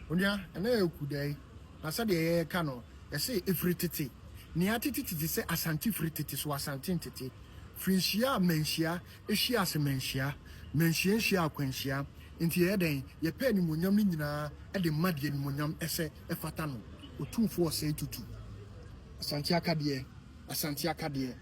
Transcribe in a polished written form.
Onya ena ekudai na se de ka no ye se efritete ni atititi se asante fritete so asante ntete frinhia manhia ehia ase manhia akwanhia nti ye den ye pa ni monyam nyina e de made ni monyam ese efata no otumfo ose tutu asante akadie asante akadie